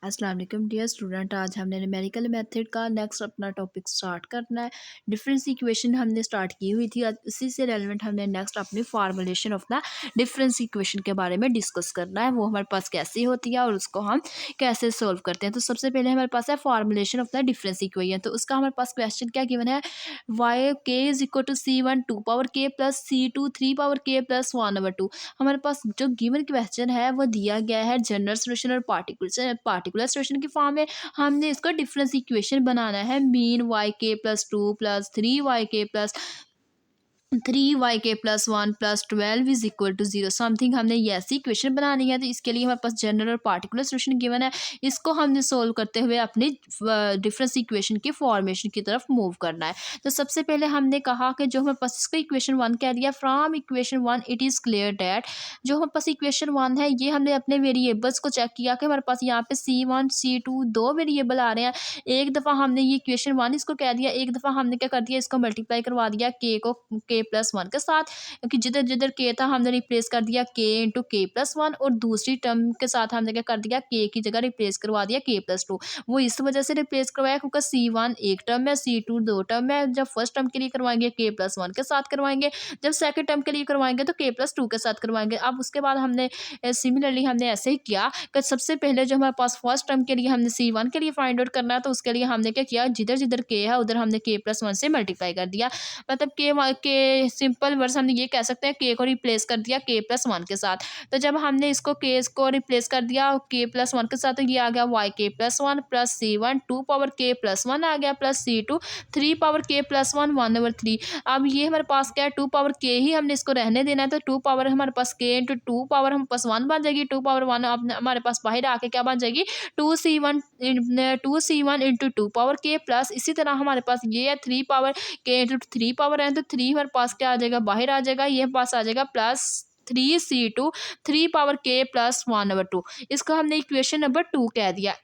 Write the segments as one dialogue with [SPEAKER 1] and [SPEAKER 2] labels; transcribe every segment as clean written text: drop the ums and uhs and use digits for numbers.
[SPEAKER 1] अस्सलाम वालेकुम dear student. आज हमने न्यूमेरिकल मेथड का नेक्स्ट अपना टॉपिक स्टार्ट करना है। डिफरेंस इक्वेशन हमने स्टार्ट की हुई थी, आज उसी से रेलेवेंट हमने नेक्स्ट अपनी formulation of the difference equation के बारे में डिस्कस करना है। वो हमारे पास कैसे होती है और उसको हम कैसे सोल्व करते हैं। तो सबसे पहले हमारे पास है formulation of the difference equation. तो उसका हमारे पास क्वेश्चन क्या गिवन है, y k is equal to C1 2 power k plus C2 3 power k plus 1/2। हमारे पास जो गिवन क्वेश्चन है वो दिया गया है जनरल सोल्यूशन और पार्टिकुलर सोल्यूशन की फॉर्म में। हमने इसका डिफरेंस इक्वेशन बनाना है। Mean y k plus 2 plus 3 y k plus 3 y k plus 1 plus 12 is equal to 0 something. हमने ये ऐसी इक्वेशन बनानी है। तो इसके लिए हमारे पास जनरल और पार्टिकुलर सोल्यूशन गिवन है। इसको हमने सोल्व करते हुए अपनी डिफरेंस इक्वेशन की फॉर्मेशन की तरफ मूव करना है। तो सबसे पहले हमने कहा कि जो हमारे पास इसका इक्वेशन 1 कह दिया, from equation 1 it is clear that जो हमारे पास इक्वेशन 1 है ये हमने अपने वेरिएबल्स को चेक किया कि हमारे पास यहाँ पे C1 C2 दो वेरिएबल आ रहे हैं। एक दफ़ा हमने ये इक्वेशन 1 इसको कह दिया, एक दफ़ा हमने क्या कर दिया, इसको मल्टीप्लाई करवा दिया के को के प्लस 1 के साथ, क्योंकि जिधर जिधर के था हमने रिप्लेस कर दिया के इंटू के प्लस 1, और दूसरी टर्म के साथ हमने क्या कर दिया, के की जगह रिप्लेस करवा दिया के प्लस 2। वो इस वजह से रिप्लेस करवाया क्योंकि C1 एक टर्म है, C2 दो टर्म है। जब फर्स्ट टर्म के लिए करवाएंगे के प्लस 1 के साथ करवाएंगे, जब सेकंड टर्म के लिए करवाएंगे तो के प्लस 2 के साथ करवाएंगे। अब उसके बाद हमने सिमिलरली हमने ऐसे ही किया कि सबसे पहले जो हमारे पास फर्स्ट टर्म के लिए हमने C1 के लिए फाइंड आउट करना है, तो उसके लिए हमने क्या किया, जिधर जिधर के है उधर हमने के प्लस 1 से मल्टीप्लाई कर दिया। मतलब के सिंपल वर्ड्स हमने ये कह सकते हैं, के को रिप्लेस कर दिया के प्लस 1 के साथ। तो जब हमने इसको के को रिप्लेस कर दिया के प्लस 1 के साथ, तो ये आ गया Y k plus 1 plus C1 2 power k plus 1 आ गया, plus C2 3 power k plus 1 1/3। अब ये हमारे पास क्या है, 2 पावर के ही हमने इसको रहने देना है। तो 2 पावर हमारे पास के इंटू 2 पावर हम पास 1 बन जाएगी। 2 पावर 1 हमारे पास बाहर आके क्या बन जाएगी, 2C1 into 2 power k plus, इसी तरह हमारे पास ये है 3 पावर के इंटू 3 पावर है, तो 3 हमारे पास क्या आ जाएगा, बाहर आ जाएगा। ये पास आ जाएगा plus 3C2 3 power k plus 1/2। इसको हमने इक्वेशन नंबर 2 कह दिया।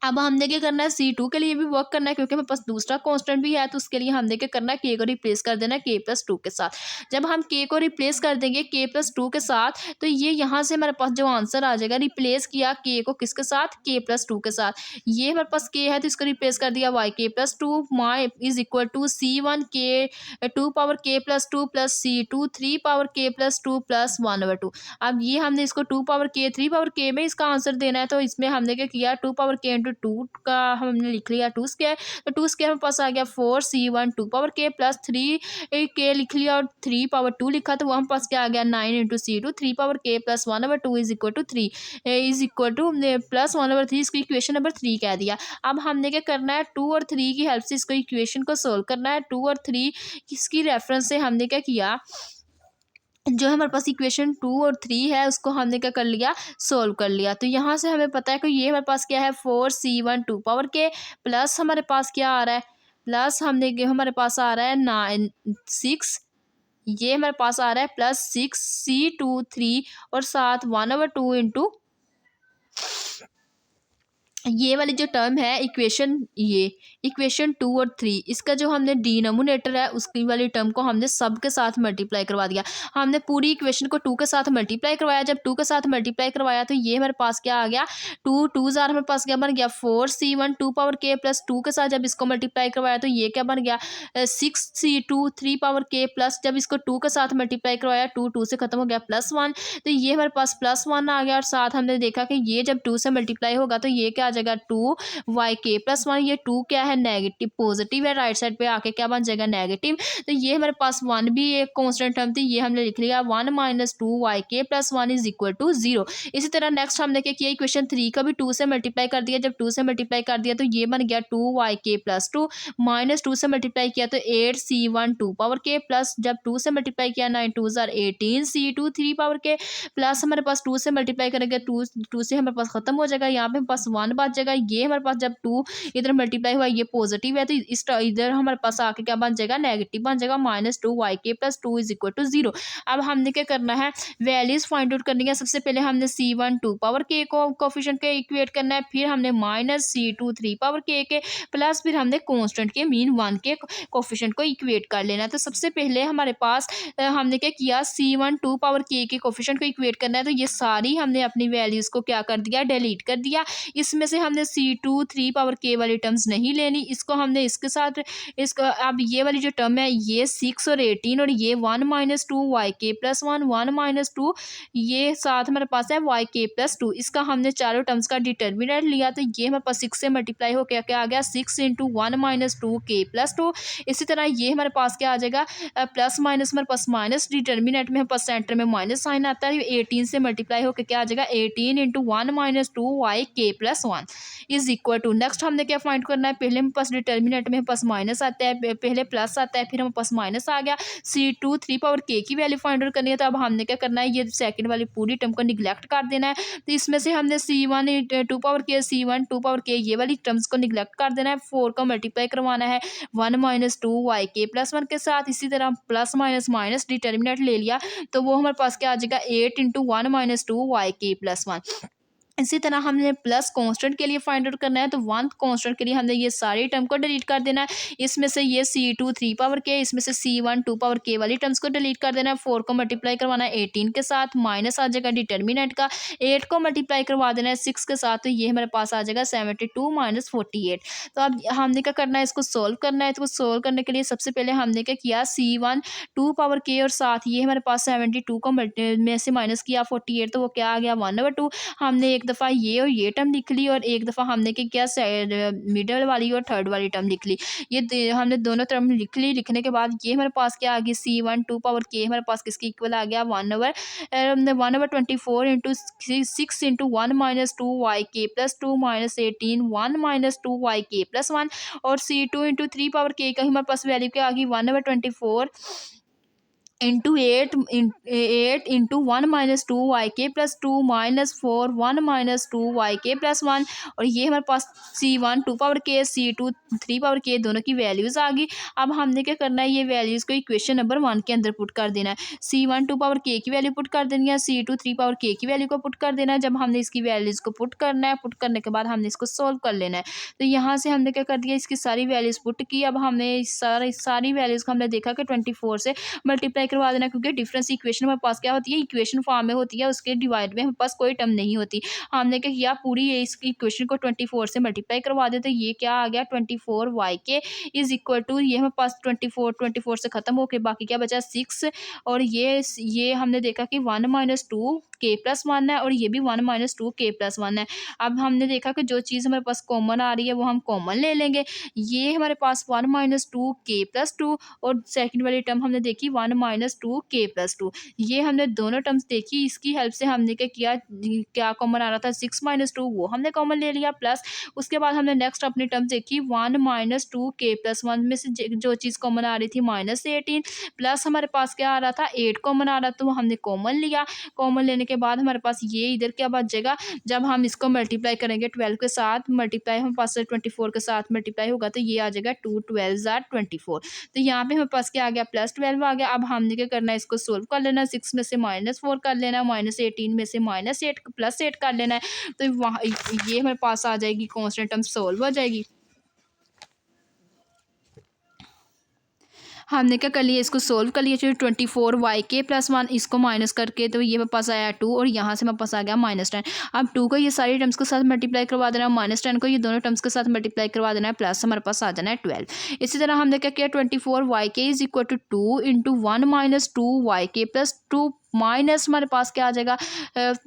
[SPEAKER 1] अब हमने क्या करना है, C2 के लिए भी वर्क करना है, क्योंकि हमारे पास दूसरा कांस्टेंट भी है। तो उसके लिए हमने क्या करना है, के को रिप्लेस कर देना है के प्लस 2 के साथ। जब हम के को रिप्लेस कर देंगे के प्लस 2 के साथ, तो ये यहाँ से हमारे पास जो आंसर आ जाएगा, रिप्लेस किया के को किसके साथ, के प्लस 2 के साथ। ये हमारे पास के है तो इसको रिप्लेस कर दिया y k plus 2 my is equal to C1 k 2 power k plus 2 plus C2 3 power k plus 2 plus 1/2। अब ये हमने इसको 2 पावर के 3 पावर के में इसका आंसर देना है। तो इसमें हमने क्या किया, 2 पावर के इंटू 2 का हमने लिख लिया 2 स्क्वायर। तो 2 स्क्वायर हमारे पास आ गया 4C1 2 पावर के प्लस 3 के लिख लिया और 3 पावर 2 लिखा, तो वहाँ पास क्या आ गया 9 into C2 3 power k plus 1/2 is equal to 3 is equal to plus 1/3। इसको इक्वेशन नंबर 3 कह दिया। अब हमने क्या करना है, 2 और 3 की हेल्प से इसको इक्वेशन को सोल्व करना है। 2 और 3 इसकी रेफरेंस से हमने क्या किया, जो हमारे पास इक्वेशन 2 और 3 है उसको हमने क्या कर लिया, सोल्व कर लिया। तो यहाँ से हमें पता है कि ये हमारे पास क्या है, 4C1 2 पावर के प्लस हमारे पास क्या आ रहा है, प्लस हमारे पास आ रहा है 6, ये हमारे पास आ रहा है प्लस 6C2 3 और साथ 1/2 इंटू ये वाली जो टर्म है इक्वेशन, ये इक्वेशन 2 और 3, इसका जो हमने डिनोमिनेटर है उसकी वाली टर्म को हमने सब के साथ मल्टीप्लाई करवा दिया। हमने पूरी इक्वेशन को 2 के साथ मल्टीप्लाई करवाया। जब 2 के साथ मल्टीप्लाई करवाया तो ये हमारे पास क्या आ गया, 2 जार हमारे पास क्या बन गया, 4C1 2 पावर के प्लस 2 के साथ जब इसको मल्टीप्लाई करवाया तो ये क्या बन गया, 6C2 3 पावर के प्लस, जब इसको 2 के साथ मल्टीप्लाई करवाया 2 से खत्म हो गया प्लस 1, तो ये हमारे पास प्लस 1 आ गया। और साथ हमने देखा कि ये जब 2 से मल्टीप्लाई होगा तो ये क्या आ जाएगा 2y के+1। ये 2 क्या है, नेगेटिव पॉजिटिव है, राइट साइड पे आके क्या बन जाएगा, नेगेटिव। तो ये हमारे पास 1 भी एक कांस्टेंट टर्म थी, ये हमने लिख लिया 1 माइनस 2y के+1 इज इक्वल टू 0। इसी तरह नेक्स्ट हमने क्या किया, इक्वेशन 3 का भी 2 से मल्टीप्लाई कर दिया। जब 2 से मल्टीप्लाई कर दिया तो ये बन गया 2y के+2 माइनस 2 से मल्टीप्लाई किया तो 8C1 2 पावर के प्लस, जब 2 से मल्टीप्लाई किया 9 2 jar 18C2 3 power k plus, हमारे पास 2 से मल्टीप्लाई करेंगे 2 से हमारे पास खत्म हो जाएगा, यहाँ पे हमारे पास 1 बच जाएगा। ये हमारे पास जब 2 इधर मल्टीप्लाई हुआ ये पॉजिटिव है, तो इस इधर हमारे पास आके क्या बन जाएगा, नेगेटिव बन जाएगा, -2y के+2 इज इक्वल टू 0। अब हमने क्या करना है, वैल्यूज फाइंड आउट करनी है। सबसे पहले हमने C1 2 पावर के को कोफिशिएंट के इक्वेट करना है, फिर हमने -C2 3 पावर के प्लस फिर हमने कांस्टेंट के मीन 1 के कोफिशिएंट को इक्वेट कर लेना है। तो सबसे पहले हमारे पास हमने क्या किया, C1 2 पावर के कोफिशिएंट को इक्वेट करना है। तो ये सारी हमने अपनी वैल्यूज को क्या कर दिया, डिलीट कर दिया। इसमें से हमने C2 3 पावर k वाली टर्म्स नहीं लेनी, इसको हमने इसके साथ इसको अब ये वाली जो टर्म है ये 6 और 18 और ये 1 minus 2 y k plus 1 1 minus 2 ये साथ हमारे पास है वाई के प्लस 2। इसका हमने चारों टर्म्स का डिटर्मिनेंट लिया तो ये हमारे पास 6 से मल्टीप्लाई होकर क्या आ गया 6 इंटू 1 माइनस 2 के प्लस 2। इसी तरह ये हमारे पास क्या आ जाएगा प्लस माइनस हमारे पास माइनस डिटर्मिनेंट में हमारे पास सेंटर में माइनस साइन आता है 18 से मल्टीप्लाई होकर क्या आ जाएगा 18 into 1 minus 2 y k plus 1 is equal to next हमने क्या फाइंड करना है। पहले हमारे पास डिटर्मिनेंट में हमारे पास माइनस आता है, पहले प्लस आता है फिर हमारे पास माइनस आ गया। C2 3 पावर k की वैल्यू फाइंड आउट करनी है तो अब हमने क्या करना है ये सेकंड वाली पूरी टर्म को निगलेक्ट कर देना है। तो इसमें से हमने C1 2 power k C1 2 power k ये वाली टर्म्स को निगलेक्ट कर देना है। 4 को मल्टीप्लाई करवाना है 1 माइनस 2 वाई के प्लस 1 के साथ। इसी तरह प्लस माइनस माइनस डिटर्मिनेंट ले लिया तो वो हमारे पास क्या आ जाएगा 8 into 1 minus 2 y k plus 1। इसी तरह हमने प्लस कांस्टेंट के लिए फाइंड आउट करना है तो 1 कांस्टेंट के लिए हमने ये सारी टर्म को डिलीट कर देना है। इसमें से ये C2 3 पावर k इसमें से C1 2 पावर k वाली टर्म्स को डिलीट कर देना है। 4 को मल्टीप्लाई करवाना है 18 के साथ माइनस आ जाएगा डिटर्मिनेंट का। 8 को मल्टीप्लाई करवा देना है 6 के साथ तो ये हमारे पास आ जाएगा 72 माइनस 48। तो अब हमने क्या करना है इसको सोल्व करना है। तो सोल्व करने के लिए सबसे पहले हमने क्या किया C1 2 पावर k और साथ ये हमारे पास 72 को में से माइनस किया 48 तो वो क्या आ गया 1/2। हमने एक दफ़ा ये और ये टर्म लिख ली और एक दफ़ा हमने क्या किया मिडल वाली और थर्ड वाली टर्म लिख ली। ये हमने दोनों टर्म लिख ली। लिखने के बाद ये हमारे पास क्या आ गई C1 2 पावर k हमारे पास किसके इक्वल आ गया 1/24 into 6 into 1 minus 2 y k plus 2 minus 18 1 minus 2 y k plus 1 और C2 इंटू 3 पावर k का हमारे पास वैल्यू क्या आ गई 1/24 into 8 into 1 minus 2 y k plus 2 minus 4 1 minus 2 y k plus 1 और ये हमारे पास C1 2 power k C2 3 power k दोनों की वैल्यूज़ आ गई। अब हमने क्या करना है ये वैल्यूज़ को इक्वेशन नंबर 1 के अंदर पुट कर देना है। C1 2 पावर k की वैल्यू पुट कर देनी है, C2 3 पावर k की वैल्यू को पुट कर देना है। जब हमने इसकी वैल्यूज़ को पुट करना है, पुट करने के बाद हमने इसको सोल्व कर लेना है। तो यहाँ से हमने क्या कर दिया इसकी सारी वैल्यूज़ पुट की। अब हमने सारी वैल्यूज़ को हमने देखा कि 24 से मल्टीप्लाई करवा देना क्योंकि डिफरेंस इक्वेशन हमारे पास क्या होती है इक्वेशन फॉर्म में होती है, उसके डिवाइड में हमारे पास कोई टर्म नहीं होती। हमने क्या किया पूरी इस इक्वेशन को 24 से मल्टीप्लाई करवा देते ये क्या आ गया 24 y k is equal to ये हमारे पास 24 से ख़त्म होकर बाकी क्या बचा 6 और ये हमने देखा कि 1 माइनस 2 k प्लस 1 है और ये भी 1 माइनस 2 k प्लस 1 है। अब हमने देखा कि जो चीज़ हमारे पास कॉमन आ रही है वो हम कॉमन ले लेंगे। ये हमारे पास 1 माइनस 2 k प्लस 2 और सेकंड वाली टर्म हमने देखी 1 माइनस 2 k प्लस 2। ये हमने दोनों टर्म्स देखी, इसकी हेल्प से हमने क्या किया क्या कॉमन आ रहा था 6 माइनस 2 वो हमने कॉमन ले लिया प्लस उसके बाद हमने नेक्स्ट अपनी टर्म्स देखी 1 माइनस 2 k प्लस 1 में से जो चीज़ कॉमन आ रही थी माइनस 18 प्लस हमारे पास क्या आ रहा था 8 कॉमन आ रहा था तो हमने कॉमन लिया। कॉमन लेने के बाद हमारे पास ये इधर क्या बच जाएगा जब हम इसको मल्टीप्लाई करेंगे 12 के साथ मल्टीप्लाई हमारे पास 24 के साथ मल्टीप्लाई होगा तो ये आ जाएगा 2 12 आर 24। तो यहाँ पे हमारे पास क्या आ गया प्लस 12 आ गया। अब हमने क्या करना है इसको सोल्व कर लेना 6 में से -4 कर लेना माइनस 18 में से -8 प्लस 8 कर लेना है तो वहाँ ये हमारे पास आ जाएगी कॉन्स्टेंट टर्म सोल्व हो जाएगी। हमने क्या कर लिया इसको सोल्व कर लिया 24 वाई के प्लस 1 इसको माइनस करके तो ये मेरे पास आया 2 और यहाँ से मेरे पास आ गया -10। अब 2 को ये सारी टर्म्स के साथ मल्टीप्लाई करवा देना है -10 को ये दोनों टर्म्स के साथ मल्टीप्लाई करवा देना है प्लस हमारे पास आ जाना है 12। इसी तरह हमने क्या किया 24 y k is equal to 2 into 1 minus 2 y k plus 2 minus हमारे पास क्या आ जाएगा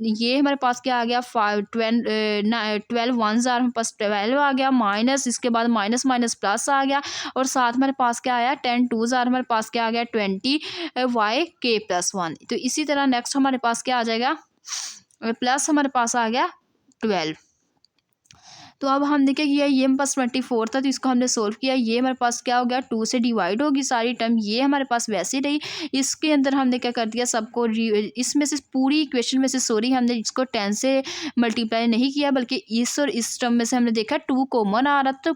[SPEAKER 1] ये हमारे पास क्या आ गया 12 1 जार हमारे पास 12 आ गया माइनस इसके बाद माइनस माइनस प्लस आ गया और साथ हमारे पास क्या आया 10 2 जार हमारे पास क्या आ गया 20 वाई के प्लस 1। तो इसी तरह नेक्स्ट हमारे पास क्या आ जाएगा प्लस हमारे पास आ गया 12। तो अब हमने क्या किया ये हमारे पास 24 था तो इसको हमने सोल्व किया ये हमारे पास क्या हो गया 2 से डिवाइड होगी सारी टर्म ये हमारे पास वैसे ही रही। इसके अंदर हमने क्या कर दिया सबको इसमें से पूरी इक्वेशन में से हमने इसको 10 से मल्टीप्लाई नहीं किया बल्कि इस और इस टर्म में से हमने देखा 2 कॉमन आ रहा था तो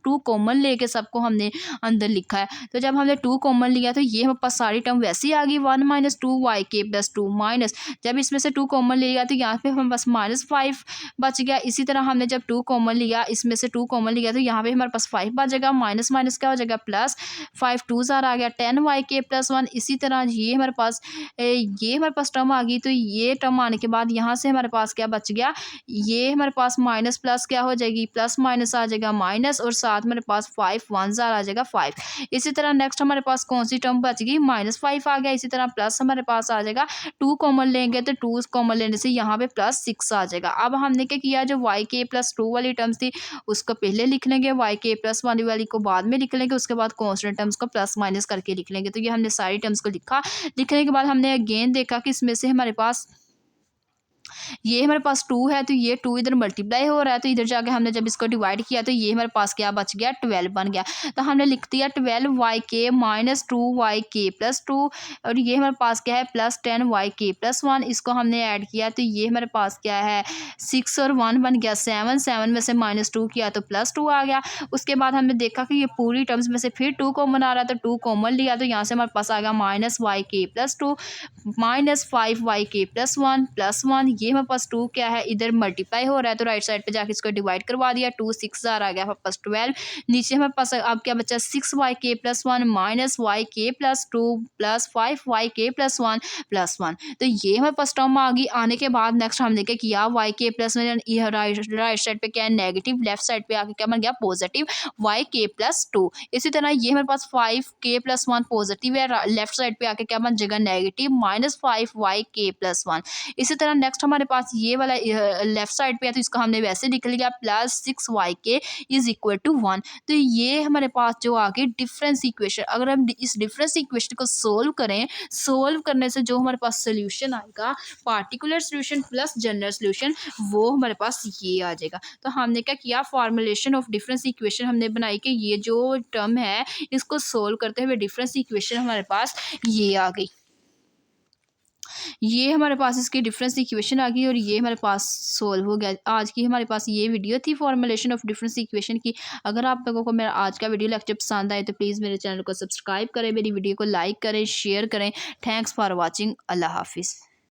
[SPEAKER 1] 2 कॉमन लेके सबको हमने अंदर लिखा है। तो जब हमने 2 कॉमन लिया तो ये हमारे पास सारी टर्म वैसे ही आ गई 1 minus 2 y k plus 2 minus जब इसमें से 2 कॉमन ले लिया तो यहाँ पे हमारे पास -5 बच गया। इसी तरह हमने जब 2 कॉमन कॉमन लिया, इसमें से 2 कॉमन लिया तो यहाँ पे हमारे पास 5 बचेगा, माइनस माइनस क्या हो जाएगा प्लस, 5 2 ज़ार आ गया 10 प्लस 1। इसी तरह ये हमारे पास टर्म आ गई, तो ये टर्म आने के बाद यहाँ से हमारे पास क्या बच गया, ये हमारे पास माइनस प्लस क्या हो जाएगी, प्लस माइनस आ जाएगा माइनस, और साथ हमारे पास 5 1 ज़ार आ जाएगा 5। इसी तरह नेक्स्ट हमारे पास कौन सी टर्म बच गई, -5 आ गया। इसी तरह प्लस हमारे पास आ जाएगा, 2 कॉमन लेंगे तो 2 कॉमन लेने से यहाँ पे +6 आ जाएगा। अब हमने क्या किया, जो y k+2 वाली टर्म्स थी उसको पहले लिख लेंगे, y k+1 वाली को बाद में लिख लेंगे, उसके बाद कॉन्स्टेंट टर्म्स को प्लस माइनस करके लिख लेंगे। तो ये हमने सारी टर्म्स को लिखा। लिखने के बाद हमने अगेन देखा कि इसमें से हमारे पास ये हमारे पास 2 है, तो ये 2 इधर मल्टीप्लाई हो रहा है, तो इधर जाके हमने जब इसको डिवाइड किया तो ये हमारे पास क्या बच गया, 12 बन गया। तो हमने लिख दिया 12 -2 y k+2, और ये हमारे पास क्या है +10 y k+1। इसको हमने ऐड किया तो ये हमारे पास क्या है 6 और 1 बन गया 7, 7 में से -2 किया तो +2 आ गया। उसके बाद हमने देखा कि ये पूरी टर्म्स में से फिर 2 कॉमन आ रहा है, तो 2 कॉमन लिया तो यहाँ से हमारे पास आ गया -y k+2 -5 y k+1 +1। ये हमारे पास 2 क्या है इधर मल्टीप्लाई हो रहा है, तो राइट साइड पे जाके इसको डिवाइड करवा दिया, 2 6 ज़ार आ गया हमारे पास 12। नीचे हमारे पास अब क्या बचा 6 y k+1 -y k+2 +5 y k+1 +1। तो ये हमारे पास टर्म आ गई। आने के बाद नेक्स्ट हमने क्या किया, y k+1 यह राइट साइड पे क्या है नेगेटिव, लेफ्ट साइड पे आके क्या बन गया पॉजिटिव y k+2। इसी तरह ये हमारे पास 5k+1 पॉजिटिव है, लेफ्ट साइड पे आके क्या बन जाएगा नेगेटिव -5 y k+1। इसी तरह नेक्स्ट हमारे पास ये वाला लेफ्ट साइड पे है, तो इसको हमने वैसे लिख लिया +6 y k = 1। तो ये हमारे पास जो आ गई डिफरेंस इक्वेशन। अगर हम इस डिफरेंस इक्वेशन को सोल्व करें, सोल्व करने से जो हमारे पास सोल्यूशन आएगा, particular solution plus general solution, वो हमारे पास ये आ जाएगा। तो हमने क्या किया, फॉर्मुलेशन ऑफ डिफरेंस इक्वेशन हमने बनाई कि ये जो टर्म है इसको सोल्व करते हुए डिफरेंस इक्वेशन हमारे पास ये आ गई। ये हमारे पास इसकी डिफरेंस इक्वेशन आ गई और ये हमारे पास सोल्व हो गया। आज की हमारे पास ये वीडियो थी फॉर्मुलेशन ऑफ डिफरेंस इक्वेशन की। अगर आप लोगों को मेरा आज का वीडियो लेक्चर पसंद आए तो प्लीज़ मेरे चैनल को सब्सक्राइब करें, मेरी वीडियो को लाइक करें, शेयर करें। Thanks for watching. अल्लाह हाफिज़।